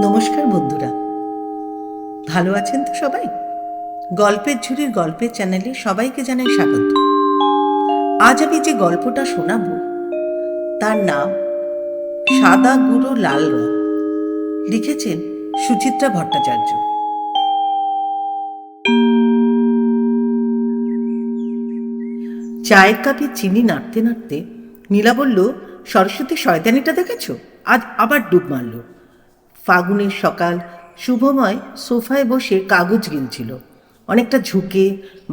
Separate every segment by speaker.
Speaker 1: নমস্কার বন্ধুরা, ভালো আছেন তো সবাই? গল্পের ঝুড়ির গল্পের চ্যানেলে সবাইকে জানাই স্বাগত। আজ আমি যে গল্পটা শোনাব তার নাম সাদা গুঁড়ো লাল রং। লিখেছেন সুচিত্রা ভট্টাচার্য। চায়ের কাপে চিনি নাড়তে নাড়তে নীলা বলল, সরস্বতী শয়তানিটা দেখেছ? আজ আবার ডুব মারল। ফাগুনের সকাল, শুভময় সোফায় বসে কাগজ গিলছিল, অনেকটা ঝুঁকে,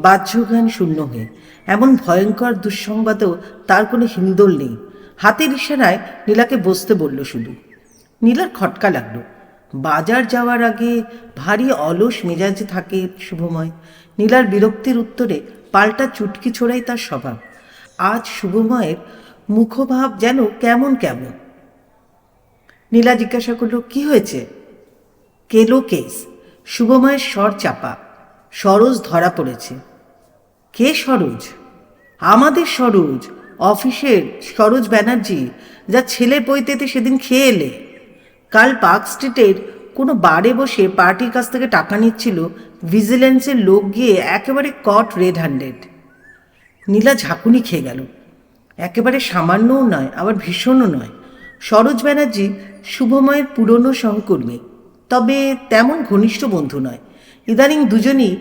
Speaker 1: বাহ্যজ্ঞান শূন্য হয়ে। এমন ভয়ঙ্কর দুঃসংবাদেও তার কোনো হিন্দোল নেই। হাতের ইশারায় নীলাকে বসতে বলল শুধু। নীলার খটকা লাগলো। বাজার যাওয়ার আগে ভারী অলস মেজাজে থাকে শুভময়। নীলার বিরক্তির উত্তরে পাল্টা চুটকি ছোড়াই তার স্বভাব। আজ শুভময়ের মুখভাব যেন কেমন কেমন। নীলা জিজ্ঞাসা করল, কি হয়েছে? কেলো কেস। শুভময়ের স্বর চাপা। সরোজ ধরা পড়েছে। কে সরোজ? আমাদের সরোজ, অফিসের সরোজ ব্যানার্জি, যা ছেলের পৈতেতে সেদিন খেয়ে এলে। কাল পার্ক স্ট্রিটের কোনো বারে বসে পার্টির কাছ থেকে টাকা নিচ্ছিল। ভিজিলেন্সের লোক গিয়ে একেবারে কট রেড হ্যান্ডেড। নীলা ঝাঁকুনি খেয়ে গেল। একেবারে সামান্যও নয়, আবার ভীষণও নয়। সরোজ ব্যানার্জি শুভময়ের পুরনো সহকর্মী, তবে তেমন ঘনিষ্ঠ বন্ধু নয়। ইদানিং দুজনই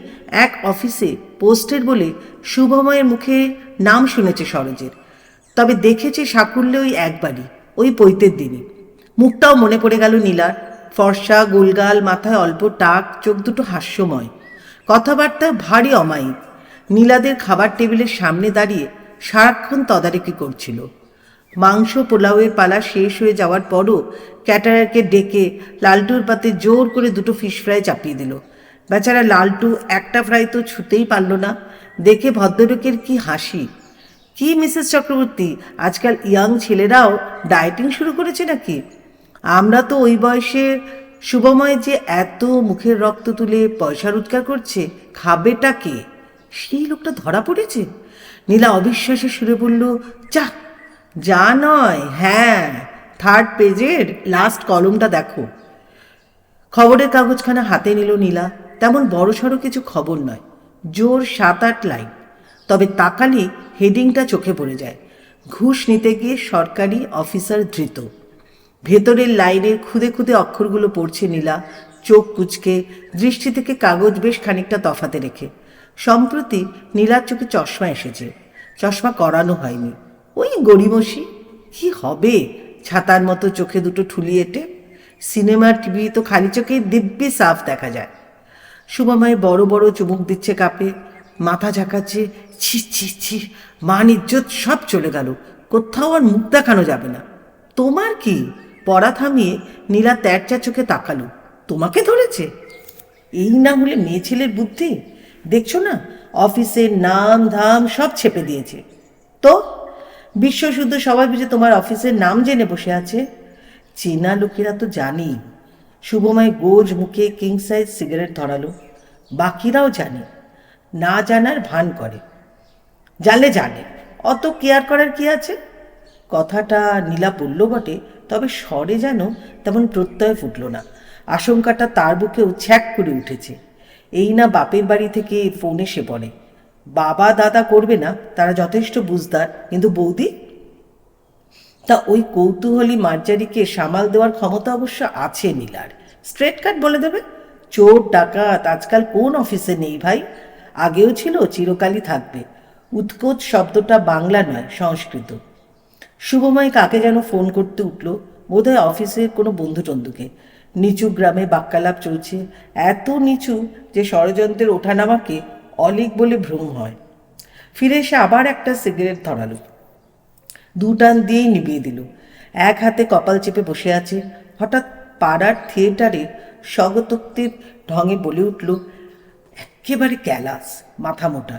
Speaker 1: এক অফিসে পোস্টেড বলে শুভময়ের মুখে নাম শুনেছে সরোজের। তবে দেখেছে সাকুল্যে ওই একবারই, ওই পৈতের দিনই। মুখটাও মনে পড়ে গেল নীলার। ফর্সা, গোলগাল, মাথায় অল্প টাক, চোখ দুটো হাস্যময়, কথাবার্তায় ভারী অমায়িক। নীলাদের খাবার টেবিলের সামনে দাঁড়িয়ে সারাক্ষণ তদারকি করছিল। মাংস পোলাওয়ের পালা শেষ হয়ে যাওয়ার পরও ক্যাটারারকে ডেকে লালটুর পাতে জোর করে দুটো ফিশ ফ্রাই চাপিয়ে দিল। বেচারা লালটু একটা ফ্রাই তো ছুতেই পারল না। দেখে ভদ্রলোকের কি হাসি। কি মিসেস চক্রবর্তী, আজকাল ইয়াং ছেলেরাও ডায়েটিং শুরু করেছে নাকি? আমরা তো ওই বয়সে। শুভময় যে এত মুখের রক্ত তুলে পয়সা রোজগার করছে, খাবেটা কে? সেই লোকটা ধরা পড়েছে। নীলা অবিশ্বাসে সুরে বলল, যা যা নয়, হ্যাঁ, 3rd পেজের লাস্ট কলমটা দেখো। খবরের কাগজখানা হাতে নিল নীলা। তেমন বড়সড় কিছু খবর নয়, জোর 7-8 লাইন। তবে তাকালে হেডিংটা চোখে পড়ে যায়। ঘুষ নিতে গিয়ে সরকারি অফিসার ধৃত। ভেতরের লাইনের খুদে খুদে অক্ষরগুলো পড়ছে নীলা, চোখ কুচকে, দৃষ্টি থেকে কাগজ বেশ খানিকটা তফাতে রেখে। সম্প্রতি নীলার চোখে চশমা এসেছে। চশমা করানো হয়নি, ওই গড়িমসি। কি হবে, ছাতার মতো চোখে দুটো ঠুলি এঁটে। সিনেমার টিভি তো খালি চোখে দিব্যি সাফ দেখা যায়। শুভময় বড় বড় চুমুক দিচ্ছে কাপে, মাথা ঝাঁকাচ্ছে। ছি ছি ছি, মান ইজ্জত সব চলে গেল। কোথাও আর মুখ দেখানো যাবে না। তোমার কি? পড়া থামিয়ে নীলা তেরচা চোখে তাকালো। তোমাকে ধরেছে? এই না হলে মেয়ে ছেলের বুদ্ধি। দেখছো না, অফিসের নাম ধাম সব ছেপে দিয়েছে। তো বিশ্ব শুদ্ধ সবাই বুঝে তোমার অফিসের নাম জেনে বসে আছে। চেনা লোকেরা তো জানেই। শুভময় গোজ মুখে কিং সাইজ সিগারেট ধরালো। বাকিরাও জানে, না জানার ভান করে। জানলে জানে, অত কেয়ার করার কি আছে? কথাটা নীলা বলল বটে, তবে স্বরে যেন তেমন প্রত্যয় ফুটল না। আশঙ্কাটা তার বুকেও ছ্যাক করে উঠেছে। এই না বাপের বাড়ি থেকে ফোন এসে পড়ে। বাবা দাদা করবে না, তারা যথেষ্ট বুঝদার, কিন্তু বৌদি? তা ওই কৌতূহলী মার্জারিকে সামাল দেওয়ার ক্ষমতা অবশ্য আছে নীলার। স্ট্রেট কাট বলে দেবে, চোর ডাকাত আজকাল কোন অফিসে নেই ভাই। আগেও ছিল, চিরকালই থাকবে। উৎকোচ শব্দটা বাংলা নয়, সংস্কৃত। শুভময় কাকে যেন ফোন করতে উঠল, বোধহয় অফিসের কোনো বন্ধু টন্ধুকে। নিচু গ্রামে বাক্যালাপ চলছে, এত নিচু যে ষড়যন্ত্রের ওঠানামাকে অলিক বলে ভ্রম হয়। ফিরে এসে আবার একটা সিগারেট ধরালো, 2 টান দিয়েই নিভিয়ে দিল। এক হাতে কপাল চেপে বসে আছে। হঠাৎ পাড়ার থিয়েটারে স্বগতোক্তির ঢঙে বলে উঠল, একেবারে ক্যালাস, মাথা মোটা।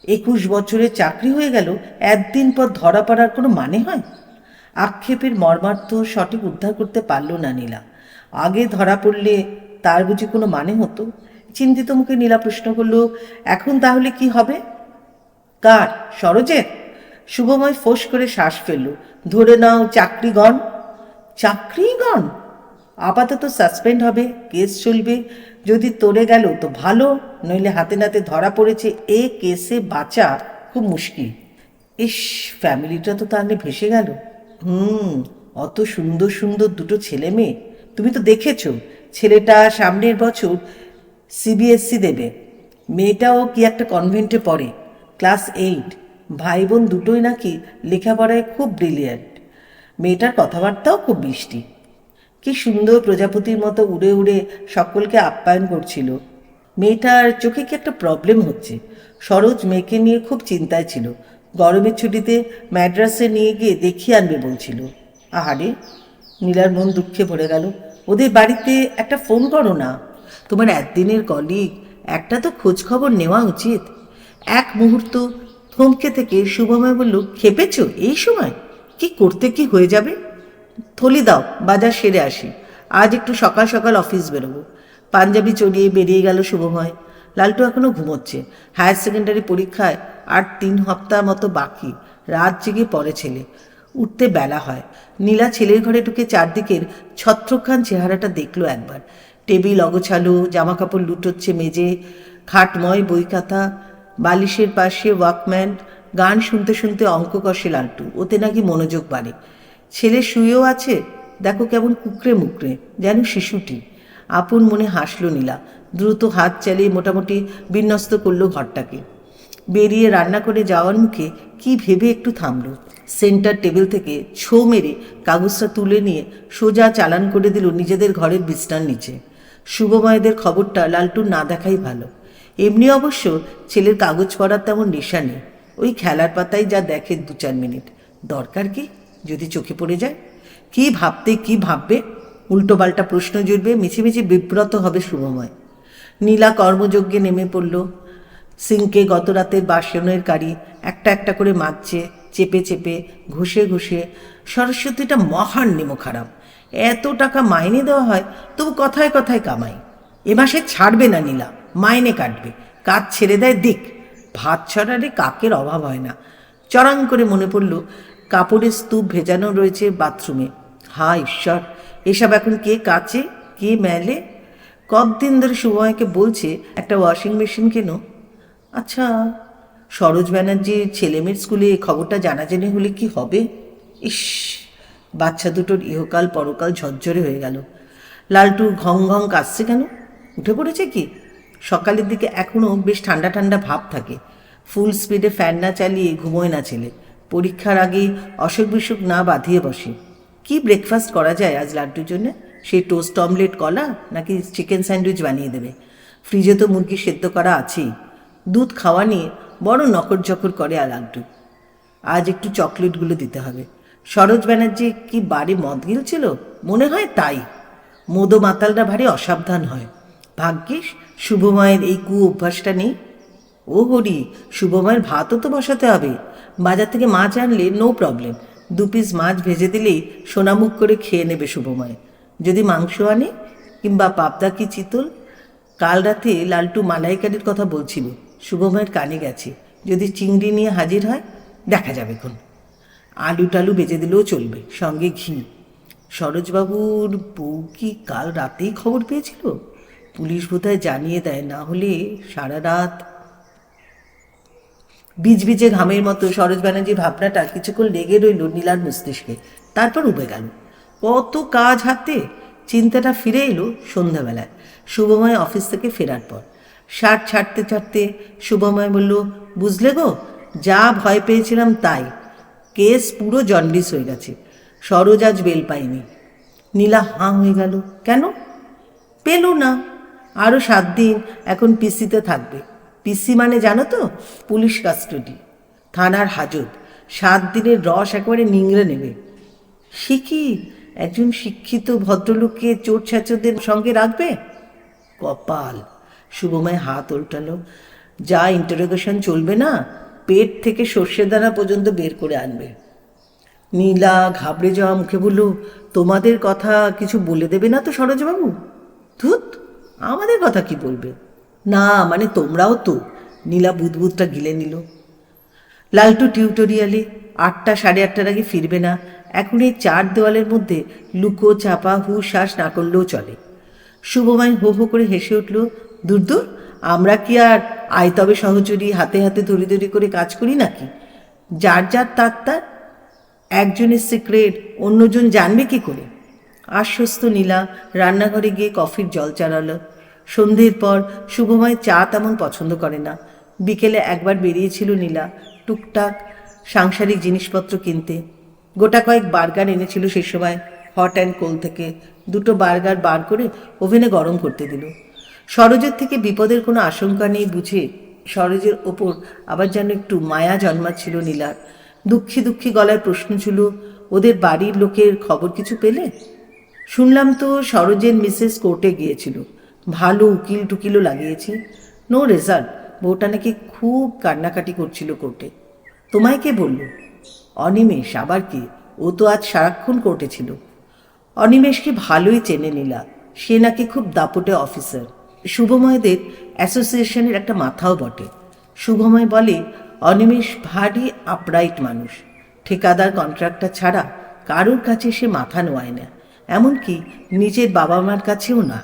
Speaker 1: 21 বছরের চাকরি হয়ে গেল, একদিন পর ধরা পড়ার কোনো মানে হয়? আক্ষেপের মর্মার্থ সঠিক উদ্ধার করতে পারল না নীলা। আগে ধরা পড়লে তার বুঝি কোনো মানে হতো? চিন্তিত মুখে নীলা প্রশ্ন করল, এখন তাহলে কি হবে? কার? সরোজের? শুভময় ফোঁস করে শ্বাস ফেলল। ধরে নাও চাকরিগণ। চাকরিগণ? আপাতত সাসপেন্ড হবে, কেস চলবে। যদি তোরে গেল তো ভালো, নইলে হাতে নাতে ধরা পড়েছে, এ কেসে বাঁচা খুব মুশকিল। ইস, ফ্যামিলিটা তো তাহলে ভেসে গেল। অত সুন্দর সুন্দর দুটো ছেলে মেয়ে, তুমি তো দেখেছো। ছেলেটা সামনের বছর সিবিএসসি দেবে, মেয়েটাও কি একটা কনভেন্টে পড়ে, ক্লাস 8। ভাই বোন দুটোই নাকি লেখাপড়ায় খুব ব্রিলিয়ান্ট। মেয়েটার কথাবার্তাও খুব মিষ্টি। কি সুন্দর প্রজাপতির মতো উড়ে উড়ে সকলকে আপ্যায়ন করছিল। মেয়েটার চোখে কি একটা প্রবলেম হচ্ছে। সরোজ মেয়েকে নিয়ে খুব চিন্তায় ছিল। গরমের ছুটিতে ম্যাড্রাসে নিয়ে গিয়ে দেখিয়ে আনবে বলছিল। আহারে, নীলার মন দুঃখে ভরে গেল। ওদের বাড়িতে একটা ফোন করো না, তোমার একদিনের কলিগ, একটা তো খোঁজ খবর নেওয়া উচিত। এক মুহূর্ত থমকে থেকে শুভময় বলল, খেপেছ এই সময়? কি করতে কি হয়ে যাবে? থলি দাও, বাজার সেরে আসি, আজ একটু সকাল সকাল অফিস বেরোবো। পাঞ্জাবি চড়িয়ে বেরিয়ে গেল শুভময়। লালটু এখনও ঘুমোচ্ছে। হায়ার সেকেন্ডারি পরীক্ষায় আর 3 সপ্তাহ মতো বাকি। রাত জেগে পড়ে ছেলে, উঠতে বেলা হয়। নীলা ছেলের ঘরে ঢুকে চারদিকের ছত্রখান চেহারাটা দেখলো একবার। টেবিল অগোছালো, জামাকাপড় লুটোচ্ছে মেজে, খাটময় বই খাতা, বালিশের পাশে ওয়াকম্যান। গান শুনতে শুনতে অঙ্ক কষে লালটু, ওতে নাকি মনোযোগ বাড়ে। ছেলে শুয়েও আছে, দেখো কেমন কুকড়ে মুকড়ে, যেন শিশুটি। আপন মনে হাসল নীলা। দ্রুত হাত চালিয়ে মোটামুটি বিন্যস্ত করলো ঘরটাকে। বেরিয়ে রান্না করে যাওয়ার মুখে কি ভেবে একটু থামলো। সেন্টার টেবিল থেকে ছো মেরে কাগজটা তুলে নিয়ে সোজা চালান করে দিল নিজেদের ঘরের বিছনার নিচে। শুভময়দের খবরটা লালটুর না দেখাই ভালো। এমনি অবশ্য ছেলের কাগজ পড়ার তেমন নেশা নেই। ওই খেলার পাতায় যা দেখে 2-4 মিনিট। দরকার কি যদি চোখে পড়ে যায়? কি ভাবতে কি ভাববে, উল্টোপাল্টা প্রশ্ন জুড়বে, মিছিমিছি বিব্রত হবে শুভময়। নীলা কর্মযজ্ঞে নেমে পড়ল। সিঙ্কে গত রাতের বাসনের কারি একটা একটা করে মাজছে, চেপে চেপে, ঘষে ঘষে। সরস্বতীটা মহান নেমো খারাপ। এত টাকা মাইনে দেওয়া হয়, তবু কথায় কথায় কামাই। এ মাসে ছাড়বে না নীলা, মাইনে কাটবে। কাজ ছেড়ে দেয় দিক, ভাত ছড়ারে কাকের অভাব হয় না। চড়াং করে মনে পড়ল কাপড়ের স্তূপ ভেজানো রয়েছে বাথরুমে। হা ঈশ্বর, এসব এখন কে কাচে, কে মেলে? কতদিন ধরে শুভময়কে বলছে একটা ওয়াশিং মেশিন কেন। আচ্ছা, সরোজ ব্যানার্জির ছেলেমেয়ের স্কুলে খবরটা জানাজানি হলে কি হবে? ইস, বাচ্চা দুটোর ইহকাল পরকাল ঝরঝরে হয়ে গেল। লালটু ঘং ঘং কাঁদছে কেন? উঠে পড়েছে কি? সকালের দিকে এখনও বেশ ঠান্ডা ঠান্ডা ভাব থাকে। ফুল স্পিডে ফ্যান না চালিয়ে ঘুমোয় না ছেলে। পরীক্ষার আগে অসুখ বিসুখ না বাঁধিয়ে বসে। কি ব্রেকফাস্ট করা যায় আজ লাড্ডুর জন্য? সেই টোস্ট অমলেট, কলা, নাকি চিকেন স্যান্ডউইচ বানিয়ে দেবে? ফ্রিজে তো মুরগি সেদ্ধ করা আছেই। দুধ খাওয়া নিয়ে বড় নকর জকর করে আর লাড্ডু। আজ একটু চকলেটগুলো দিতে হবে। সরোজ ব্যানার্জি কি বাড়ি মদ গিলছিল? মনে হয় তাই। মদো মাতালরা ভারী অসাবধান হয়। ভাগ্যিস শুভময়ের এই কু অভ্যাসটা নেই। ও হরি, শুভময়ের ভাতও তো বসাতে হবে। বাজার থেকে মাছ আনলে নো প্রবলেম, 2 পিস মাছ ভেজে দিলেই সোনামুখ করে খেয়ে নেবে শুভময়। যদি মাংস আনে, কিংবা পাবদা কি চিতল। কাল রাতে লালটু মালাইকারির কথা বলছিল, শুভময়ের কানে গেছে। যদি চিংড়ি নিয়ে হাজির হয়, দেখা যাবে কোন। আলু টালু বেজে দিলেও চলবে, সঙ্গে ঘি। সরোজবাবুর বউ কি কাল রাতেই খবর পেয়েছিল? পুলিশ বোধহয় জানিয়ে দেয়, না হলে সারা রাত। বিজবিজে ঘামের মতো সরোজ ব্যানার্জির ভাবনাটা কিছুক্ষণ লেগে রইল নীলার মস্তিষ্কে। তারপর উবে গেল। কত কাজ হাতে। চিন্তাটা ফিরে এলো সন্ধ্যাবেলায়, শুভময় অফিস থেকে ফেরার পর। শার্ট ছাড়তে ছাড়তে শুভময় বলল, বুঝলে গো, যা ভয় পেয়েছিলাম তাই। কেস পুরো জন্ডিস হয়ে গেছে। সরোজ আজ বেল পায়নি। নীলা হাঁ হয়ে গেল। কেন? পেল না। আরও 7 দিন এখন পিসিতে থাকবে। পিসি মানে জানো তো? পুলিশ কাস্টডি, থানার হাজত। 7 দিনের রস একেবারে নিংড়ে নেবে। সে কি একজন শিক্ষিত ভদ্রলোককে চোর ছ্যাচরদের সঙ্গে রাখবে? কপাল। শুভময় হাত উল্টালো। যা ইন্টারোগেশন চলবে না, পেট থেকে সর্ষে দানা পর্যন্ত বের করে আনবে। নীলা ঘাবড়ে যাওয়া মুখে বলল, তোমাদের কথা কিছু বলে দেবে না তো সরোজবাবু? ধুত, আমাদের কথা কি বলবে? না মানে তোমরাও তো। নীলা বুদবুদটা গিলে নিল। লালটু টিউটোরিয়ালে 8টা 8:30টার আগে ফিরবে না, এখন এই 4 দেওয়ালের মধ্যে লুকো চাপা হুশ-হাস না করলেও চলে। শুভময় হো হো করে হেসে উঠল। দূর দূর, আমরা কি আর আয়তবে সহচরী হাতে হাতে ধরি করে কাজ করি নাকি? যার যার তার, একজনের সিক্রেট অন্যজন জানবে কি করে? আশ্বস্ত নীলা রান্নাঘরে গিয়ে কফির জল চালালো। সন্ধ্যের পর শুভময় চা তেমন পছন্দ করে না। বিকেলে একবার বেরিয়েছিল নীলা টুকটাক সাংসারিক জিনিসপত্র কিনতে। গোটা কয়েক বার্গার এনেছিল সে সময় হট অ্যান্ড কোল্ড থেকে। 2টো বার্গার বার করে ওভেনে গরম করতে দিল। সরোজের থেকে বিপদের কোনো আশঙ্কা নেই বুঝে সরোজের ওপর আবার যেন একটু মায়া জন্মাচ্ছিল নীলার। দুঃখী দুঃখী গলায় প্রশ্ন ছিল, ওদের বাড়ির লোকের খবর কিছু পেলে? শুনলাম তো সরোজের মিসেস কোর্টে গিয়েছিল, ভালো উকিল টুকিলও লাগিয়েছে, নো রেজাল্ট। বউটা নাকি খুব কান্নাকাটি করছিল কোর্টে। তোমায় কে বলল? অনিমেষ। আবার কি? ও তো আজ সারাক্ষণ কোর্টে ছিল। অনিমেষকে ভালোই চেনে নীলা, সে নাকি খুব দাপটে অফিসার, শুভময়দের অ্যাসোসিয়েশনের একটা মাথাও বটে। শুভময় বলে অনিমেষ ভারী আপরাইট মানুষ, ঠিকাদার কন্ট্রাক্টর ছাড়া কারোর কাছে সে মাথা নোয়ায় না, এমনকি নিজের বাবা মার কাছেও না।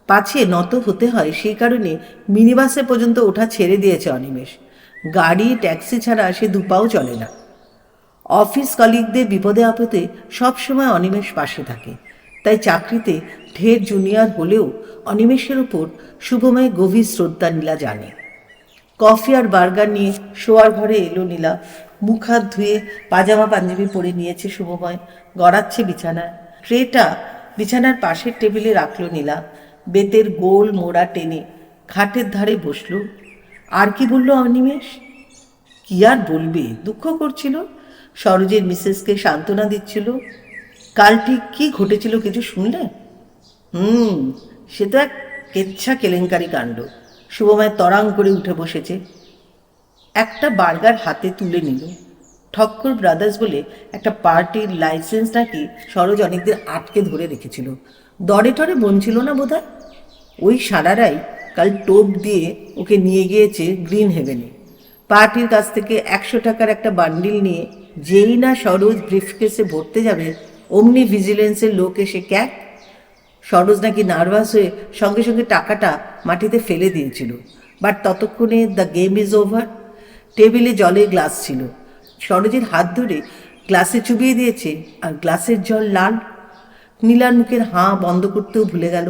Speaker 1: পাছে নত হতে হয় সেই কারণে মিনিবাসে পর্যন্ত ওঠা ছেড়ে দিয়েছে অনিমেষ। গাড়ি ট্যাক্সি ছাড়া সে দুপাও চলে না। অফিস কলিগদের বিপদে আপদে সবসময় অনিমেষ পাশে থাকে। তাই চাকরিতে ঢের জুনিয়র হলেও অনিমেষের উপর শুভময় গভীর শ্রদ্ধা নীলা জানে। কফি আর বার্গার নিয়ে শোয়ার ঘরে এলো নীলা। মুখ হাত ধুয়ে পাজামা পাঞ্জাবি পরে নিয়েছে শুভময়, গড়াচ্ছে বিছানায়। ট্রেটা বিছানার পাশের টেবিলে রাখলো নীলা। বেতের গোল মোড়া টেনে খাটের ধারে বসলো। আর কি বলল অনিমেষ? কি আর বলবে, দুঃখ করছিল, সরোজের মিসেসকে সান্ত্বনা দিচ্ছিল। কাল ঠিক কী ঘটেছিল কিছু শুনলে? সে তো এক কেচ্ছা কেলেঙ্কারি কাণ্ড। শুভময় তরাং করে উঠে বসেছে, একটা বার্গার হাতে তুলে নিল। ঠক্কর ব্রাদার্স বলে একটা পার্টির লাইসেন্স নাকি সরোজ অনেকদিন আটকে ধরে রেখেছিল, দরে টরে বনছিল না বোধহয়। ওই সারারাই কাল টোপ দিয়ে ওকে নিয়ে গিয়েছে গ্রিন হেভেনে। পার্টির কাছ থেকে 100 টাকার একটা বান্ডিল নিয়ে যেই না সরোজ ব্রিফকেসে ভরতে যাবে অমনি ভিজিলেন্সের লোক এসে ক্যাক। সরোজ নাকি নার্ভাস হয়ে সঙ্গে সঙ্গে টাকাটা মাটিতে ফেলে দিয়েছিল। বাট ততক্ষণে দ্য গেম ইজ ওভার। টেবিলে জলের গ্লাস ছিল, সরোজের হাত ধরে গ্লাসে চুবিয়ে দিয়েছে আর গ্লাসের জল লাল। নীলার মুখের হাঁ বন্ধ করতেও ভুলে গেল।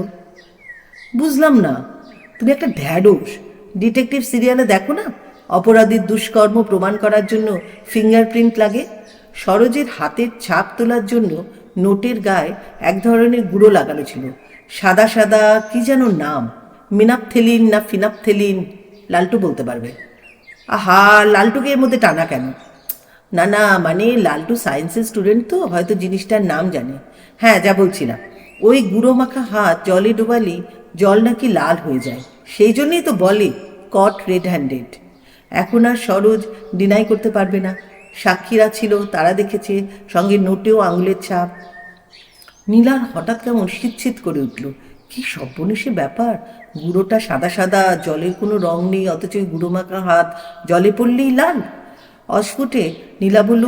Speaker 1: বুঝলাম না, তুমি একটা ঢ্যাঁড়স। ডিটেকটিভ সিরিয়ালে দেখো না, অপরাধীর দুষ্কর্ম প্রমাণ করার জন্য ফিঙ্গারপ্রিন্ট লাগে। সরোজের হাতের ছাপ তোলার জন্য নোটের গায়ে এক ধরনের গুঁড়ো লাগানো ছিল, সাদা সাদা কি যেন নাম, মিনাপথেলিন না ফিনাপথেলিন, লালটু বলতে পারবে। আহা, লালটুকে এর মধ্যে টানা কেন? না না, মানে লালটু সায়েন্সের স্টুডেন্ট তো হয়তো জিনিসটার নাম জানে। হ্যাঁ, যা বলছিলাম, ওই গুঁড়ো মাখা হাত জলে ডোবালি জল নাকি লাল হয়ে যায়, সেই জন্যই তো বলে কট রেড হ্যান্ডেড। এখন আর সরোজ ডিনাই করতে পারবে না, সাক্ষীরা ছিল, তারা দেখেছে, সঙ্গে নোটেও আঙুলের ছাপ। নীলার হঠাৎ কেমন শীত করে উঠল। কি সর্বনেশে ব্যাপার! গুঁড়োটা সাদা সাদা, জলের কোনো রং নেই, অথচ গুঁড়ো মাখা হাত জলে পড়লেই লাল। অস্ফুটে নীলা বলল,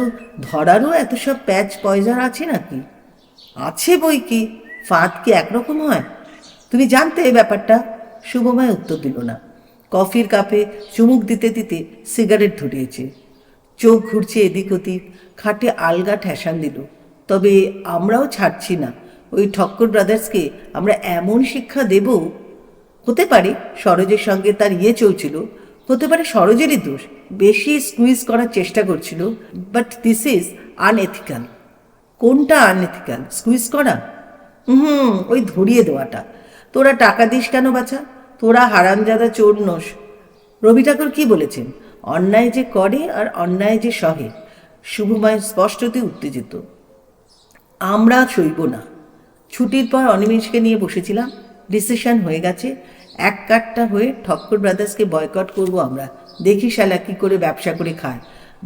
Speaker 1: ধরারও এত সব প্যাচ পয়জার আছে নাকি? আছে বই কি, ফাঁদ কি একরকম হয়? তুমি জানতে এই ব্যাপারটা? শুভময় উত্তর দিল না। কফির কাপে চুমুক দিতে দিতে সিগারেট ধরিয়েছে, চোখ ঘুরছে এদিক ওদিক। খাটে আলগা ঠেসান দিল। তবে আমরাও ছাড়ছি না, ওই ঠক্কর ব্রাদার্সকে আমরা এমন শিক্ষা দেব। হতে পারে সরোজের সঙ্গে তার চলছিল, হতে পারে সরোজেরই দোষ, বেশি স্কুইজ করার চেষ্টা করছিল। But this is unethical. কোনটা আনএথিক্যাল? স্কুইজ করা? ওই ধরিয়ে দেওয়াটা। তোরা টাকা দিস কেন বাছা? তোরা হারামজাদা চোর নোস। রবি ঠাকুর কি বলেছেন? অন্যায় যে করে আর অন্যায় যে সহে। শুভময় স্পষ্টতই উত্তেজিত। আমরা সইব না। ছুটির পর অনিমেষকে নিয়ে বসেছিলাম, ডিসিশন হয়ে গেছে, এক কাটটা হয়ে ঠক্কর ব্রাদার্সকে বয়কট করব আমরা। দেখি শালা কি করে ব্যবসা করে খায়,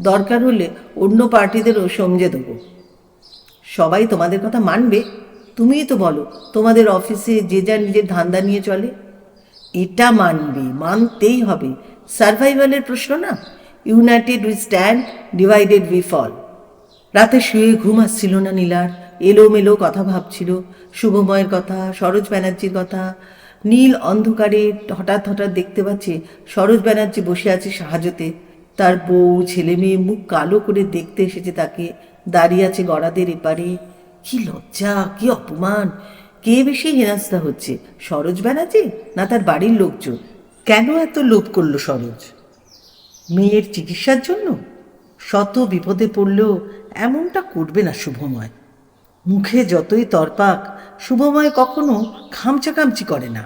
Speaker 1: দরকার হলে অন্য পার্টিদেরও সমঝে দেবো। সবাই তোমাদের কথা মানবে? তুমিই তো বলো তোমাদের অফিসে যে যা নিজের ধান্দা নিয়ে চলে। এটা মানবে, মানতেই হবে, সার্ভাইভালের প্রশ্ন না। United we stand, divided we fall. রাতে শুয়ে ঘুম আসছিল না নীলার। এলোমেলো কথা ভাবছিল, শুভময়ের কথা, সরোজ ব্যানার্জির কথা। নীল অন্ধকারে হঠাৎ হঠাৎ দেখতে পাচ্ছে সরোজ ব্যানার্জি বসে আছে সাহায্যতে। তার বউ ছেলে মেয়ে মুখ কালো করে দেখতে এসেছে তাকে, দাঁড়িয়ে আছে গড়াদের এপারে। কি লজ্জা, কি অপমান! কে বেশি হেনস্থা হচ্ছে, সরোজ ব্যানার্জি না তার বাড়ির লোকজন? কেন এত লোভ করলো সরোজ? মেয়ের চিকিৎসার জন্য? শত বিপদে পড়লেও এমনটা করবে না শুভময়। মুখে যতই তরপাক, শুভময় কখনো খামচাকামচি করে না।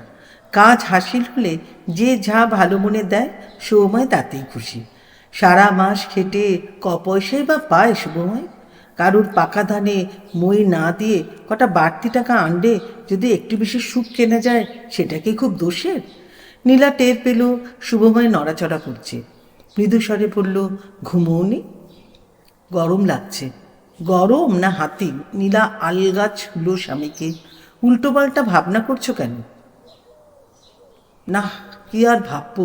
Speaker 1: কাজ হাসিল হলে যে যা ভালো মনে দেয়, শুভময় তাতেই খুশি। সারা মাস খেটে পয়সাই বা পায় শুভময়? কারুর পাকা ধানে মই না দিয়ে কটা বাড়তি টাকা আনলে যদি একটু বেশি সুখ কেনা যায়, সেটা কি খুব দোষের? নীলা টের পেল শুভময় নড়াচড়া করছে। মৃদুস্বরে বলল, ঘুমোওনি? গরম লাগছে। গরম না হাতি? নীলা আলগা ছুল স্বামীকে। উল্টোপাল্টা ভাবনা করছো কেন? না, কি আর ভাববো?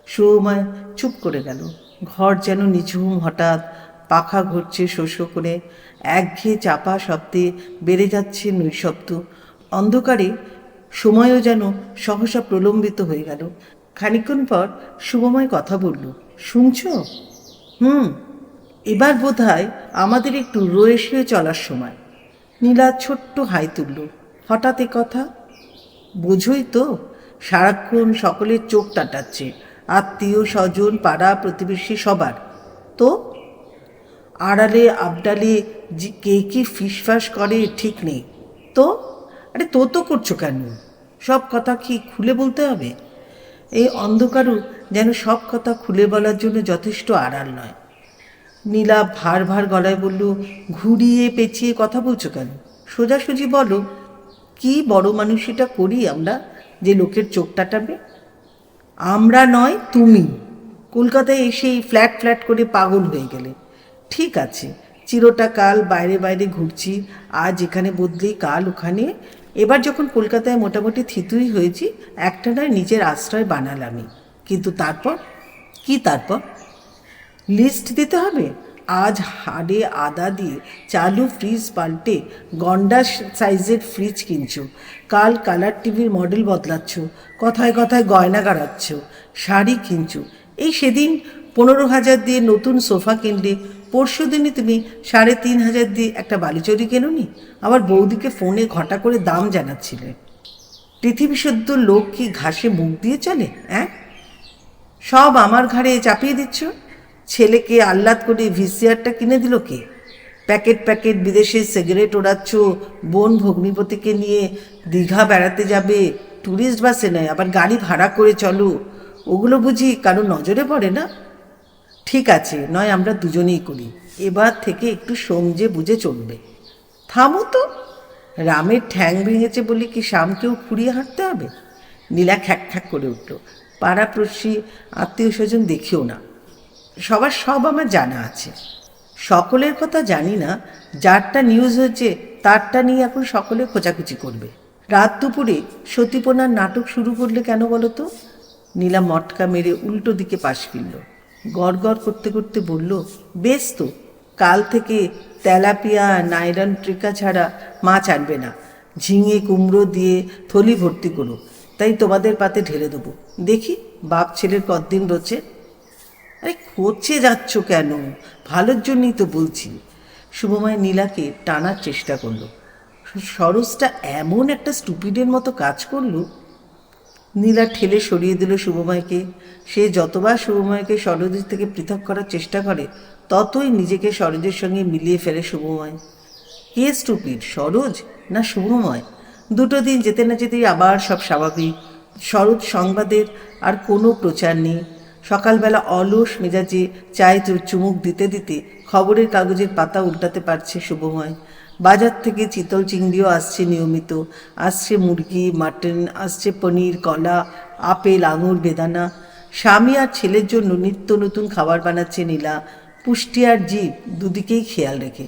Speaker 1: সৌময় চুপ করে গেল। ঘর যেন নিঝুম। হঠাৎ পাখা ঘুরছে শো শো করে, একঘেয়ে চাপা শব্দে বেড়ে যাচ্ছে নৈশব্দ। অন্ধকারে সময়ও যেন সহসা প্রলম্বিত হয়ে গেল। খানিকক্ষণ পর শুভময় কথা বলল, শুনছ? হুম। এবার বোধ হয় আমাদের একটু রয়ে শুয়ে চলার সময়। নীলা ছোট্ট হাই তুলল। হঠাৎ এ কথা? বোঝই তো, সারাক্ষণ সকলের চোখ টাটাচ্ছে, আত্মীয় স্বজন পাড়া প্রতিবেশী সবার। তো আড়ালে আবডালে কে কি ফিসফাস করে ঠিক নেই। তো আরে তো করছো কেন? সব কথা কি খুলে বলতে হবে? এই অন্ধকারও যেন সব কথা খুলে বলার জন্য যথেষ্ট আড়াল নয়। নীলা ভার ভার গলায় বলল, ঘুরিয়ে পেঁচিয়ে কথা বলছো কেন? সোজাসুজি বলো, কি বড় মানুষটা করি আমরা যে লোকের চোখ টাটাবে? আমরা নয়, তুমি কলকাতায় এসেই ফ্ল্যাট ফ্ল্যাট করে পাগল হয়ে গেলে। ঠিক আছে, চিরটা কাল বাইরে বাইরে ঘুরছি, আজ এখানে বদলি কাল ওখানে। এবার যখন কলকাতায় মোটামুটি থিতুই হয়েছি, একটা নয় নিজের আশ্রয় বানালামই। কিন্তু তারপর কি? তারপর লিস্ট দিতে হবে। আজ হাড়ে আদা দিয়ে চালু ফ্রিজ পাল্টে গন্ডা সাইজের ফ্রিজ কিনছো, কাল কালার টিভির মডেল বদলাচ্ছ, কথায় কথায় গয়না গাড়াচ্ছ, শাড়ি কিনছো। এই সেদিন 15,000 দিয়ে নতুন সোফা কিনলে, পরশু দিনই তুমি 3,500 দিয়ে একটা বালিচুরি কেনোনি, আবার বৌদিকে ফোনে ঘটা করে দাম জানাচ্ছিলে। পৃথিবী সদ্য লোক কি ঘাসে মুখ দিয়ে চলে? হ্যাঁ, সব আমার ঘাড়ে চাপিয়ে দিচ্ছ। ছেলেকে আহ্লাদ করে ভিসিআরটা কিনে দিল কে? প্যাকেট প্যাকেট বিদেশের সিগারেট ওড়াচ্ছ, বোন ভগ্নিপতিকে নিয়ে দীঘা বেড়াতে যাবে, ট্যুরিস্ট বাসে নয়, আবার গাড়ি ভাড়া করে চলো। ওগুলো বুঝি কারো নজরে পড়ে না? ঠিক আছে, নয় আমরা দুজনেই করি, এবার থেকে একটু সমঝে বুঝে চলবে। থামো তো, রামের ঠ্যাং ভেঙেছে বলে কি শ্যামকেও খুঁড়িয়ে হাঁটতে হবে? নীলা খ্যাক খ্যাক করে উঠল। পাড়াপ্রসি আত্মীয় স্বজন দেখিও না, সবার সব আমার জানা আছে। সকলের কথা জানি না, যারটা নিউজ হয়েছে তারটা নিয়ে এখন সকলে খোঁচাখুচি করবে। রাত দুপুরে সতীপনার নাটক শুরু করলে কেন বলো তো? নীলা মটকা মেরে উল্টো দিকে পাশ ফিরল। গড় গড় করতে করতে বলল, বেশ তো, কাল থেকে তেলাপিয়া নাইরন ট্রিকা ছাড়া মাছ আনবে না। ঝিঙে কুমড়ো দিয়ে থলি ভর্তি করো, তাই তোমাদের পাতে ঢেলে দেবো। দেখি বাপ ছেলের কতদিন রোচে। আরে খোঁচে যাচ্ছ কেন? ভালোর জন্যই তো বলছি। শুভময় নীলাকে টানার চেষ্টা করলো। সরোজটা এমন একটা স্টুপিডের মতো কাজ করলো। নীলা ঠেলে সরিয়ে দিল শুভময়কে। সে যতবার শুভময়কে সরোজের থেকে পৃথক করার চেষ্টা করে, ততই নিজেকে সরোজের সঙ্গে মিলিয়ে ফেলে শুভময়। কে স্টুপিড, সরোজ না শুভময়? দুটো দিন যেতে না যেতেই আবার সব স্বাভাবিক। সরোজ সংবাদের আর কোনো প্রচার নেই। সকালবেলা অলস মেজাজে চায়ে চুমুক দিতে দিতে খবরের কাগজের পাতা উল্টাতে পারছে শুভময়। বাজার থেকে চিতল চিংড়িও আসছে নিয়মিত, আসছে মুরগি, মাটন, আসছে পনির, কলা, আপেল, আঙুর, বেদানা। স্বামী আর ছেলের জন্য নিত্য নতুন খাবার বানাচ্ছে নীলা, পুষ্টি আর জীব দুদিকেই খেয়াল রেখে।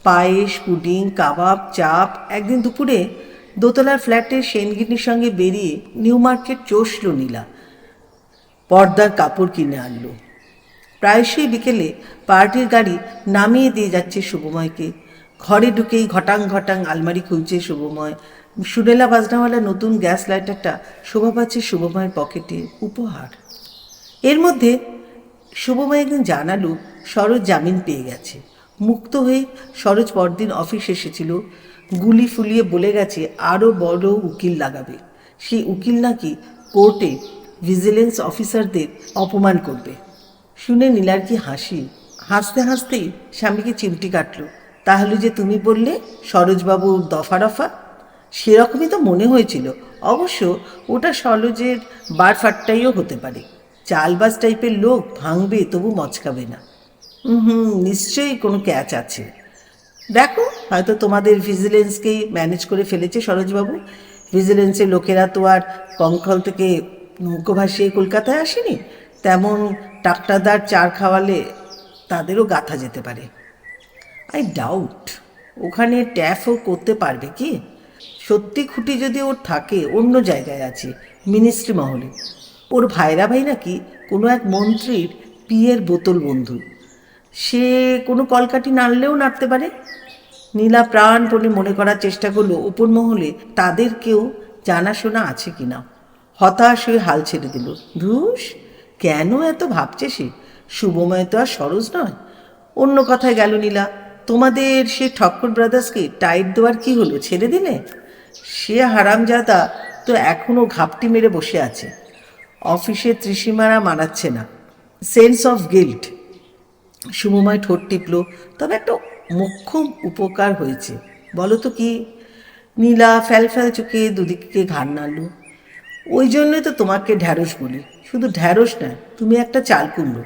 Speaker 1: পায়েস, পুডিং, কাবাব, চাপ। একদিন দুপুরে দোতলার ফ্ল্যাটে সেনগিনির সঙ্গে বেরিয়ে নিউ মার্কেট চষল নীলা। পর্দার কাপড় কিনে আনলো। প্রায়শই বিকেলে পার্টির গাড়ি নামিয়ে দিয়ে যাচ্ছে শুভময়কে। ঘরে ঢুকেই ঘটাং ঘটাং আলমারি খুলছে শুভময়। সুরেলা বাজনাওয়ালা নতুন গ্যাস লাইটারটা শোভা পাচ্ছে শুভময়ের পকেটে, উপহার। এর মধ্যে শুভময় একদিন জানালো সরোজ জামিন পেয়ে গেছে। মুক্ত হয়ে সরোজ পরদিন অফিস এসেছিল, গুলি ফুলিয়ে বলে গেছে আরও বড় উকিল লাগাবে। সেই উকিল নাকি কোর্টে ভিজিলেন্স অফিসারদের অপমান করবে। শুনে নীলার কি হাসি। হাসতে হাসতেই স্বামীকে চিমটি কাটল। তাহলে যে তুমি বললে সরোজবাবুর দফা রফা, সেরকমই তো মনে হয়েছিল। অবশ্য ওটা সরোজের বারফাট্টাইও হতে পারে। চালবাজ টাইপের লোক, ভাঙবে তবু মচকাবে না। নিশ্চয়ই কোনো ক্যাচ আছে। দেখো, হয়তো তোমাদের ভিজিলেন্সকেই ম্যানেজ করে ফেলেছে সরোজবাবু। ভিজিলেন্সের লোকেরা তো আর কঙ্কল থেকে নৌকো ভাসিয়ে কলকাতায় আসেনি। তেমন টাকটাদার চার খাওয়ালে তাদেরও গাঁথা যেতে পারে। আই ডাউট ওখানে ট্যাফও করতে পারবে কি। সত্যি খুঁটি যদি ওর থাকে অন্য জায়গায় আছে, মিনিস্ট্রি মহলে। ওর ভাইরা ভাই নাকি কোনো এক মন্ত্রীর পিয়ের বোতল বন্ধু। সে কোনো কলকাঠি নাড়লেও নাড়তে পারে। নীলা প্রাণপণে মনে করার চেষ্টা করলো ওপর মহলে তাদের কেউ জানাশোনা আছে কিনা। হতাশ হয়ে হাল ছেড়ে দিল। ধুস, কেন এত ভাবছে সে? শুভময় তো আর সরোজ নয়। অন্য কথায় গেল নীলা, তোমাদের সে ঠক্কর ব্রাদার্সকে টাইট দেওয়ার কি হলো, ছেড়ে দিলে? সে হারামজাদা তো এখনও ঘাপটি মেরে বসে আছে। অফিসে ত্রিসীমারা মানাচ্ছে না। Sense of guilt. শুভময় ঠোঁট টিপল। তবে একটা মোক্ষম উপকার হয়েছে। বলো তো কি? নীলা ফ্যাল ফ্যাল চোখে দুদিকে ঘাড় নাড়ল। ওই জন্যই তো তোমাকে ঢ্যাঁড়স বলি। শুধু ঢ্যাঁড়স না, তুমি একটা চাল কুমড়ো।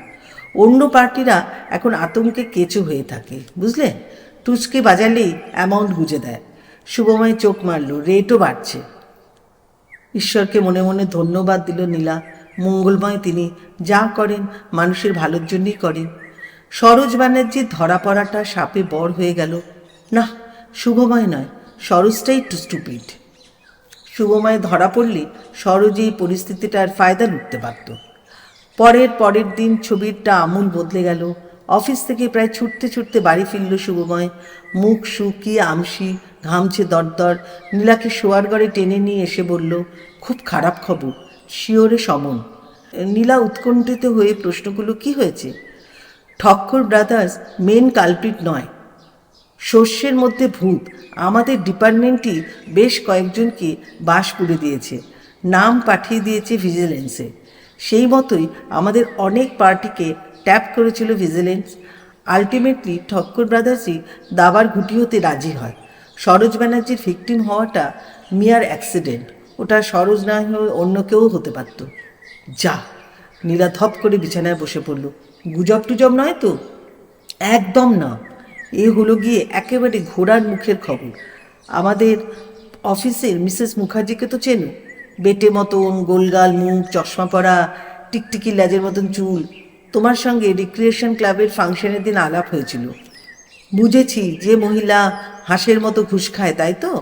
Speaker 1: অন্য পার্টিরা এখন আতঙ্কে কেঁচো হয়ে থাকে, বুঝলে? টুচকে বাজালেই অ্যামাউন্ট গুঁজে দেয়। শুভময় চোখ মারল। রেটও বাড়ছে। ঈশ্বরকে মনে মনে ধন্যবাদ দিল নীলা। মঙ্গলময় তিনি, যা করেন মানুষের ভালোর জন্যই করেন। সরোজ ব্যানার্জির ধরা পড়াটা সাপে বর হয়ে গেল। না, শুভময় নয়, সরোজটাই টু স্টুপিড। শুভময় ধরা পড়লে সরোজ এই পরিস্থিতিটার ফায়দা লুটতে পারত। পরের দিন ছবিটা আমূল বদলে গেল। অফিস থেকে প্রায় ছুটতে ছুটতে বাড়ি ফিরল শুভময়। মুখ শুকিয়ে আমসি, ঘামছে দরদর। নীলাকে শোয়ার ঘরে টেনে নিয়ে এসে বলল, খুব খারাপ খবর। শিওরে সমন। নীলা উৎকণ্ঠিত হয়ে প্রশ্নগুলো, কি হয়েছে? ঠক্কর ব্রাদার্স মেন কালপ্রিট নয়, শস্যের মধ্যে ভূত। আমাদের ডিপার্টমেন্টই বেশ কয়েকজনকে বাস পুড়ে দিয়েছে, নাম পাঠিয়ে দিয়েছে ভিজিলেন্সে। সেই মতোই আমাদের অনেক পার্টিকে ট্যাপ করেছিল ভিজিলেন্স। আলটিমেটলি ঠক্কর ব্রাদার্সই দাবার ঘুটি হতে রাজি হয়। সরোজ ব্যানার্জির ভিকটিম হওয়াটা মিয়ার অ্যাক্সিডেন্ট। ওটা সরোজ না হয়ে অন্য কেউ হতে পারত। যা। নীলা ধপ করে বিছানায় বসে পড়ল। গুজব টুজব নয় তো? একদম না। এ হলো গিয়ে একেবারে ঘোড়ার মুখের খবর। আমাদের অফিসের মিসেস মুখার্জিকে তো চেনো? বেটে মতন, গোলগাল মুখ, চশমা পরা, টিকটিকি লেজের মতন চুল। তোমার সঙ্গে রিক্রিয়েশন ক্লাবের ফাংশনের দিন আলাপ হয়েছিল। বুঝেছি, যে মহিলা হাঁসের মতো ঘুষ খায়, তাই তো?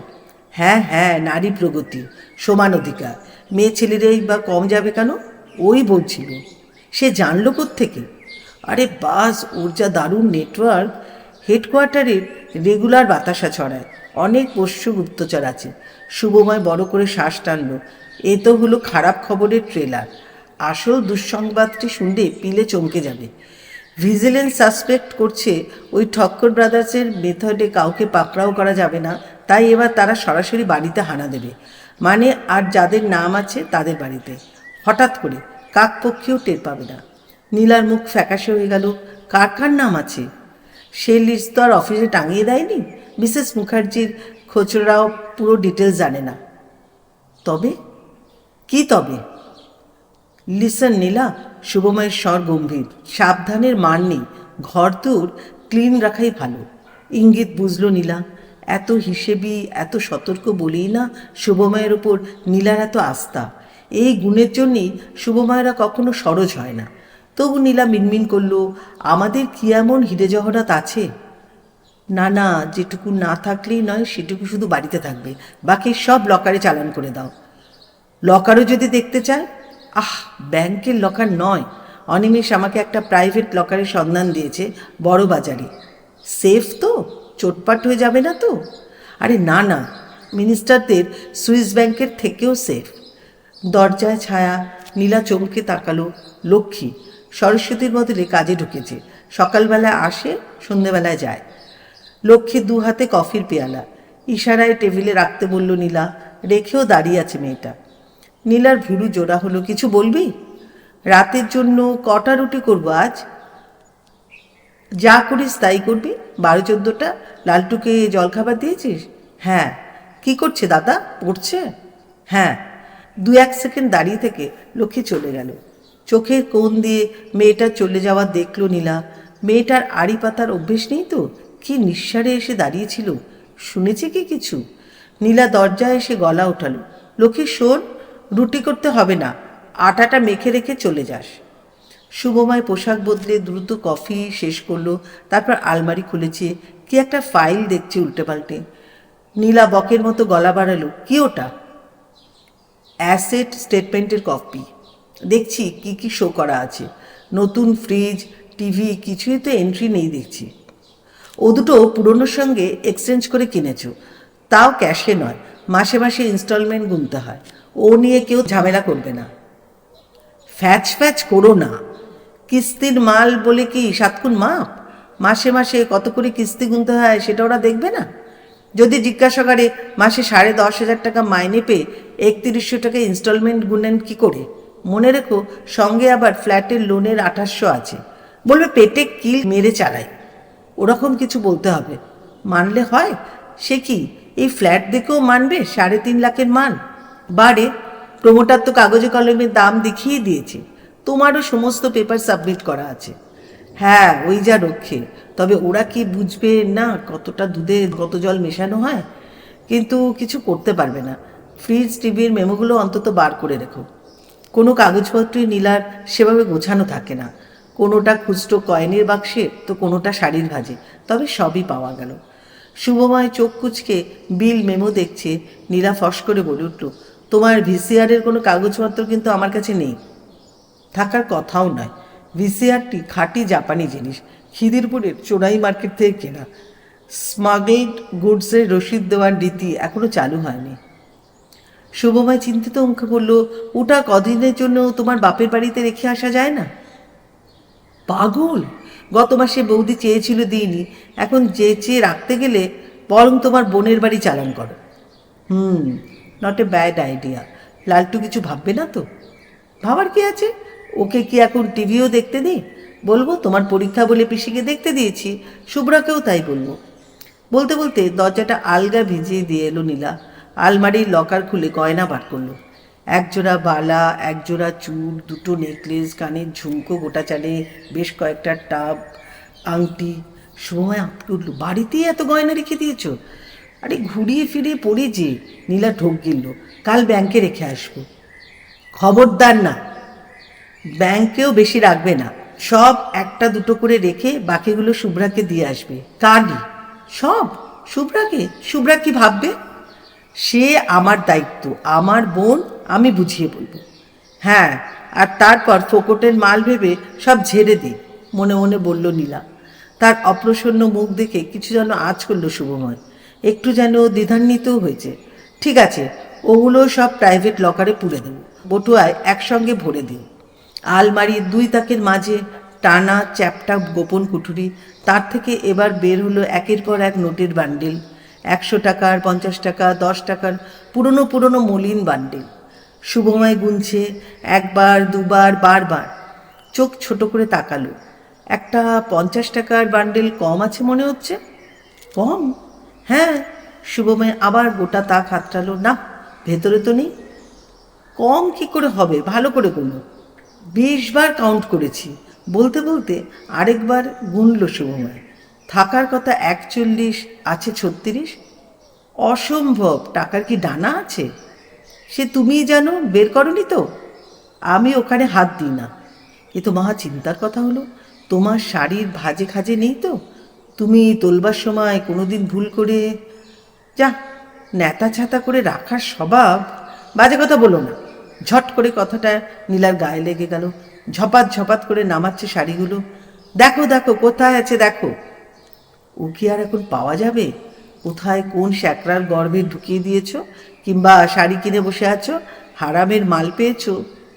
Speaker 1: হ্যাঁ হ্যাঁ, নারী প্রগতি, সমান অধিকার। মেয়ে ছেলেরাই বা কম যাবে কেন? ওই বলছিল। সে জানলো কোত্থেকে? আরে বাস, ওর যা দারুণ নেটওয়ার্ক। হেডকোয়ার্টারের রেগুলার বাতাসা ছড়ায়। অনেক পোষ্য গুপ্তচর আছে। শুভময় বড় করে শ্বাস টানল। এ তো হলো খারাপ খবরের ট্রেলার। আসল দুঃসংবাদটি শুনলে পিলে চমকে যাবে। ভিজিলেন্স সাসপেক্ট করছে ওই ঠক্কর ব্রাদার্সের মেথডে কাউকে পাকড়াও করা যাবে না। তাই এবার তারা সরাসরি বাড়িতে হানা দেবে। মানে আর যাদের নাম আছে তাদের বাড়িতে। হঠাৎ করে কাকপক্ষীও টের পাবে না। নীলার মুখ ফ্যাকাশে হয়ে গেল। কার কার নাম আছে? সে লিস্ট তো আর অফিসে টাঙিয়ে দেয়নি। মিসেস মুখার্জির খোঁচরাও পুরো ডিটেলস জানে না। তবে কি তবে? লিসন নীলা। শুভময়ের স্বর গম্ভীর। সাবধানের মান নেই। ঘরদোর ক্লিন রাখাই ভালো। ইঙ্গিত বুঝল নীলা। এত হিসেবি, এত সতর্ক বলেই না শুভময়ের ওপর নীলার এত আস্থা। এই গুণের জন্যেই শুভময়রা কখনো সরোজ হয় না। তবু নীলা মিনমিন করল, আমাদের কি এমন হিরে জহরাত আছে? না না, যেটুকু না থাকলেই নয় সেটুকু শুধু বাড়িতে থাকবে। বাকি সব লকারে চালান করে দাও। লকারও যদি দেখতে চায়? আহ, ব্যাংকের লকার নয়, অনিমেষ আমাকে একটা প্রাইভেট লকারের সন্ধান দিয়েছে বড় বাজারে। সেফ তো? চোটপাট হয়ে যাবে না তো? আরে না না, মিনিস্টারদের সুইস ব্যাংকের থেকেও সেফ। দরজায় ছায়া। নীলা চমকে তাকালো। লক্ষ্মী সরস্বতীর বদলে কাজে ঢুকেছে। সকালবেলায় আসে, সন্ধেবেলায় যায়। লক্ষ্মী দু হাতে কফির পেয়ালা ইশারায় টেবিলে রাখতে বলল নীলা। রেখেও দাঁড়িয়ে আছে মেয়েটা। নীলার ভুরু জোড়া হলো। কিছু বলবি? রাতের জন্য কটা রুটি করবো আজ? যা করিস তাই করবি। 12-14টা। লালটুকে জলখাবার দিয়েছিস? হ্যাঁ। কি করছে দাদা? পড়ছে? হ্যাঁ। 2-1 সেকেন্ড দাঁড়িয়ে থেকে লক্ষ্মী চলে গেল। চোখের কোণ দিয়ে মেয়েটার চলে যাওয়া দেখল নীলা। মেয়েটার আড়ি পাতার অভ্যেস নেই তো, কি নিঃসারে এসে দাঁড়িয়েছিল। শুনেছে কি কিছু? নীলা দরজায় এসে গলা ওঠালো। লক্ষ্মী শোন, রুটি করতে হবে না, আটাটা মেখে রেখে চলে যাস। শুভময় পোশাক বদলে দ্রুত কফি শেষ করলো। তারপর আলমারি খুলেছে, কি একটা ফাইল দেখছে উল্টে পাল্টে। নীলা বকের মতো গলা বাড়ালো। কি ওটা? অ্যাসেট স্টেটমেন্টের কপি। দেখছি কি কি শো করা আছে। নতুন ফ্রিজ, টিভি, কিছুই তো এন্ট্রি নেই দেখছি। ও দুটো পুরনোর সঙ্গে এক্সচেঞ্জ করে কিনেছ, তাও ক্যাশে নয়, মাসে মাসে ইনস্টলমেন্ট গুনতে হয়। ও নিয়ে কেউ ঝামেলা করবে না। ফ্যাচ ফ্যাচ করো না। কিস্তির মাল বলে কি 7 গুণ মাপ? মাসে মাসে কত করে কিস্তি গুনতে হয় সেটা ওরা দেখবে না? যদি জিজ্ঞাসা করে মাসে 10,500 টাকা মাইনে পেয়ে 3100 টাকা ইনস্টলমেন্ট গুনেন কি করে? মনে রেখো, সঙ্গে আবার ফ্ল্যাটের লোনের 2800 আছে। বলবে পেটে কিল মেরে চালাই। ওরকম কিছু বলতে হবে। মানলে হয়। সে কি এই ফ্ল্যাট দেখেও মানবে 3.5 লাখের মাল? বারে প্রমোটার তো কাগজে কলমের দাম দেখিয়ে দিয়েছে। তোমারও সমস্ত পেপার সাবমিট করা আছে। হ্যাঁ, ওই যা রক্ষে। তবে ওরা কি বুঝবে না কতটা দুধে কত জল মেশানো হয়? কিন্তু কিছু করতে পারবে না। ফ্রিজ, টিভির মেমোগুলো অন্তত বার করে রেখো। কোনো কাগজপত্রই নীলার সেভাবে গোছানো থাকে না। কোনোটা খুচরো কয়েনের বাক্সে, তো কোনোটা শাড়ির ভাজে। তবে সবই পাওয়া গেল। শুভময় চোখ কুচকে বিল মেমো দেখছে। নীলা ফস করে বলে উঠল, তোমার ভিসিআরের কোনো কাগজপত্র কিন্তু আমার কাছে নেই। থাকার কথাও নয়। ভিসিআরটি খাঁটি জাপানি জিনিস, খিদিরপুরের চোরাই মার্কেট থেকে কেনা। স্মাগলড গুডসের রসিদ দেওয়ার রীতি এখনো চালু হয়নি। শুভময় চিন্তিত মুখে বলল, ওটা কদিনের জন্য তোমার বাপের বাড়িতে রেখে আসা যায় না? পাগল! গত মাসে বৌদি চেয়েছিল দিইনি। এখন চেয়ে রাখতে গেলে বরং তোমার বোনের বাড়ি চালান করো। Not a bad idea. Laltu কিছু ভাববে না তো? ভাবার কি আছে? ওকে কি এখন টিভিও দেখতে দিই? বলবো তোমার পরীক্ষা বলে পিসিকে দেখতে দিয়েছি। শুভ্রাকেও তাই বলবো। বলতে বলতে দরজাটা আলগা ভিজিয়ে দিয়ে এলো নীলা। আলমারির লকার খুলে গয়না বার করলো। 1 জোড়া বালা, 1 জোড়া চুল, 2টো নেকলেস, কানের ঝুমকো গোটা চালে, বেশ কয়েকটা টাব, আংটি। সময় আটকে উঠল, বাড়িতেই এত গয়না রেখে দিয়েছ? আরে ঘুরিয়ে ফিরিয়ে পড়ে যে। নীলা ঢোক গিলল, কাল ব্যাংকে রেখে আসবো। খবরদার না, ব্যাংকেও বেশি রাখবে না। সব 1টা 2টো করে রেখে বাকিগুলো শুভ্রাকে দিয়ে আসবে। কালই সব? শুভ্রাকে? শুভ্রা কি ভাববে? সে আমার দায়িত্ব, আমার বোন, আমি বুঝিয়ে বলবো। হ্যাঁ, আর তারপর ফোকটের মাল ভেবে সব ঝেড়ে দিই, মনে মনে বলল নীলা। তার অপ্রসন্ন মুখ দেখে কিছু যেন আঁচ করল শুভময়। একটু যেন দ্বিধান্বিতও হয়েছে। ঠিক আছে, ওগুলো সব প্রাইভেট লকারে পুরে দেব, বটুয়ায় একসঙ্গে ভরে দিও। আলমারির 2 তাকের মাঝে টানা চ্যাপটা গোপন কুঠুরি। তার থেকে এবার বের হলো একের পর এক নোটের বান্ডিল। 100 টাকার, 50 টাকা, 10 টাকার পুরনো পুরনো মলিন বান্ডিল। শুভময় গুনছে, 1বার 2বার বারবার। চোখ ছোট করে তাকালো। একটা 50 টাকার বান্ডিল কম আছে মনে হচ্ছে। কম? হ্যাঁ। শুভময় আবার গোটা তাক হাতড়ালো। না, ভেতরে তো নেই। কম কি করে হবে? ভালো করে গুনো। 20 বার কাউন্ট করেছি। বলতে বলতে আরেকবার গুনল শুভময়। থাকার কথা 41, আছে 36। অসম্ভব, টাকার কি ডানা আছে? সে তুমিই জানো, বের করনি তো? আমি ওখানে হাত দিই না। এ তো মহা চিন্তার কথা হলো। তোমার শাড়ির ভাজে খাজে নেই তো? তুমি তোলবার সময় কোনোদিন ভুল করে যা ন্যাতা ছাতা করে রাখার স্বভাব। বাজে কথা বলো না। ঝট করে কথাটা নীলার গায়ে লেগে গেল। ঝপাত ঝপাত করে নামাচ্ছে শাড়িগুলো। দেখো দেখো কোথায় আছে দেখো। ও কি আর এখন পাওয়া যাবে? কোথায় কোন শ্যাকরার গর্ভে ঢুকিয়ে দিয়েছ, কিংবা শাড়ি কিনে বসে আছো, হারামের মাল পেয়েছো?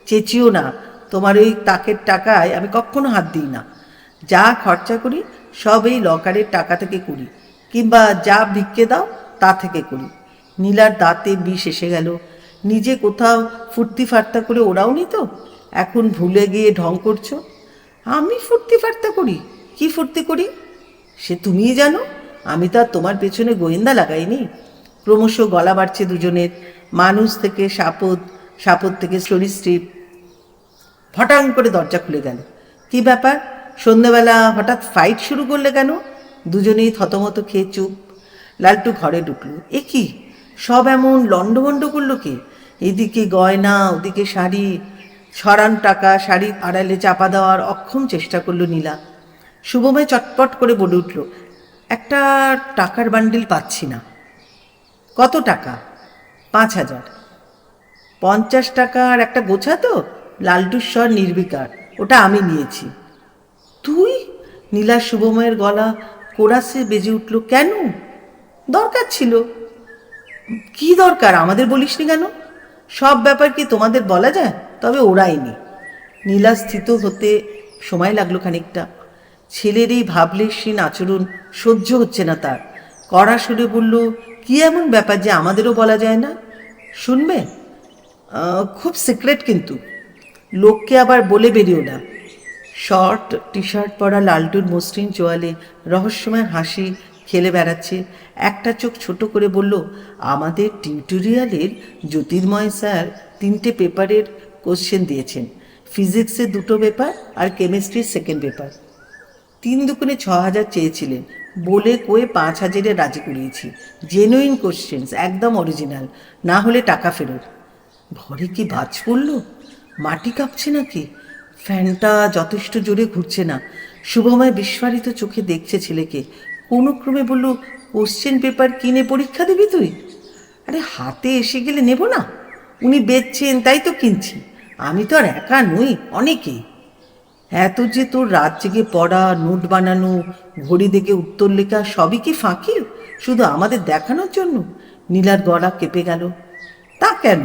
Speaker 1: চেঁচিও না, তোমার ওই তাকের টাকায় আমি কখনো হাত দিই না। যা খরচা করি সব এই লকারের টাকা থেকে করি, কিংবা যা ভিক্ষে দাও তা থেকে করি। নীলার দাঁতে বিষ এসে গেল। নিজে কোথাও ফুর্তি ফার্তা করে ওরাওনি তো, এখন ভুলে গিয়ে ঢং করছো। আমি ফুর্তি ফার্তা করি? কি ফুর্তি করি সে তুমিই জানো, আমি তো আর তোমার পেছনে গোয়েন্দা লাগাইনি। ক্রমশ গলা বাড়ছে দুজনের। মানুষ থেকে সাপদ, সাপদ থেকে সরীসৃপ। ফটাং করে দরজা খুলে গেল। কি ব্যাপার, সন্ধ্যেবেলা হঠাৎ ফাইট শুরু করলে কেন? দুজনেই থতমত খেয়ে চুপ। লালটু ঘরে ঢুকলো। এ কি সব এমন লণ্ডভণ্ড করলো কে? এদিকে গয়না, ওদিকে শাড়ি। সরান টাকা শাড়ি আড়ালে চাপা দেওয়ার অক্ষম চেষ্টা করলো নীলা। শুভময় চটপট করে বলে উঠল, একটা টাকার বান্ডিল পাচ্ছি না। কত টাকা? 5,000। 50 টাকার একটা গোছা তো? লালটুর স্বর নির্বিকার। ওটা আমি নিয়েছি। তুই? নীলা শুভময়ের গলা কোরাসে বেজে উঠল। কেন? দরকার ছিল। কি দরকার আমাদের বলিসনি কেন? সব ব্যাপার কি তোমাদের বলা যায়? তবে ওরাইনি। নীলা স্থিত হতে সময় লাগলো খানিকটা। ছেলের এই ভাবলেশহীন আচরণ সহ্য হচ্ছে না তার। কড়া সুরে বলল, কি এমন ব্যাপার যে আমাদেরও বলা যায় না? শুনবে? খুব সিক্রেট, কিন্তু লোককে আবার বলে বেরিও না। শর্ট টি শার্ট পরা লালটুর মসৃণ চোয়ালে রহস্যময় হাসি খেলে বেড়াচ্ছে। একটা চোখ ছোট করে বলল, আমাদের টিউটোরিয়ালের জ্যোতির্ময় স্যার 3টে পেপারের কোশ্চেন দিয়েছেন। ফিজিক্সের 2টো পেপার আর কেমিস্ট্রির 2nd পেপার। 3 দুগুণে 6,000 চেয়েছিলেন, বলে কয়ে 5,000-এ রাজি করিয়েছি। জেনুইন কোশ্চেন্স, একদম অরিজিনাল, না হলে টাকা ফেরত। ঘরে কি বাজ পড়ল? মাটি কাঁপছে নাকি? ফ্যানটা যথেষ্ট জোরে ঘুরছে না। শুভময় বিস্ফারিত চোখে দেখছে ছেলেকে। কোনো ক্রমে বলল, কোশ্চেন পেপার কিনে পরীক্ষা দিবি তুই? আরে হাতে এসে গেলে নেব না? উনি বেচছেন তাই তো কিনছি। আমি তো আর একা নই, অনেকেই। এত যে তোর রাত জেগে পড়া, নোট বানানো, ঘড়ি দেখে উত্তর লেখা সবই কি ফাঁকি, শুধু আমাদের দেখানোর জন্য? নীলার গলা কেঁপে গেল। তা কেন?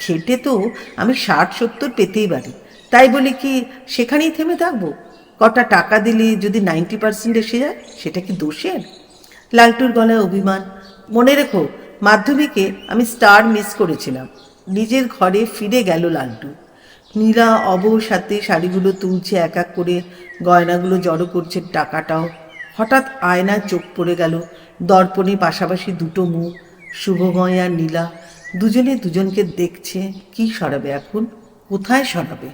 Speaker 1: খেটে তো আমি 60-70 পেতেই পারি, তাই বলি কি সেখানেই থেমে থাকবো? কটা টাকা দিলে যদি 90% এসে যায়, সেটা কি দোষের? লালটুর গলায় অভিমান। মনে রেখো, মাধ্যমিকে আমি স্টার মিস করেছিলাম। নিজের ঘরে ফিরে গেল লালটু। নীলা অবশ হাতে শাড়িগুলো তুলছে এক এক করে, গয়নাগুলো জড়ো করছে, টাকাটাও। হঠাৎ আয়নায় চোখ পড়ে গেল। দর্পণে পাশাপাশি 2টো মুখ, শুভময় আর নীলা। দুজনে দুজনকে দেখছে। কি সরাবে এখন? কোথায় সরাবে?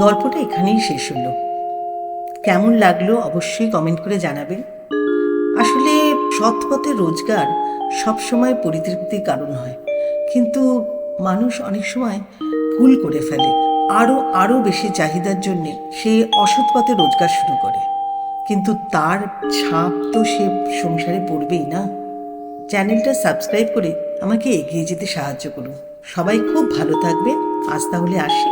Speaker 1: গল্পটা এখানেই শেষ হলো। কেমন লাগলো অবশ্যই কমেন্ট করে জানাবেন। আসলে সৎ পথে রোজগার সবসময় পরিতৃপ্তির কারণ হয়, কিন্তু মানুষ অনেক সময় ভুল করে ফেলে। আরও বেশি চাহিদার জন্যে সে অসৎ পথে রোজগার শুরু করে, কিন্তু তার ছাপ তো সে সংসারে পড়বেই না। চ্যানেলটা সাবস্ক্রাইব করে আমাকে এগিয়ে যেতে সাহায্য করুন। সবাই খুব ভালো থাকবেন। আজ তাহলে আসি।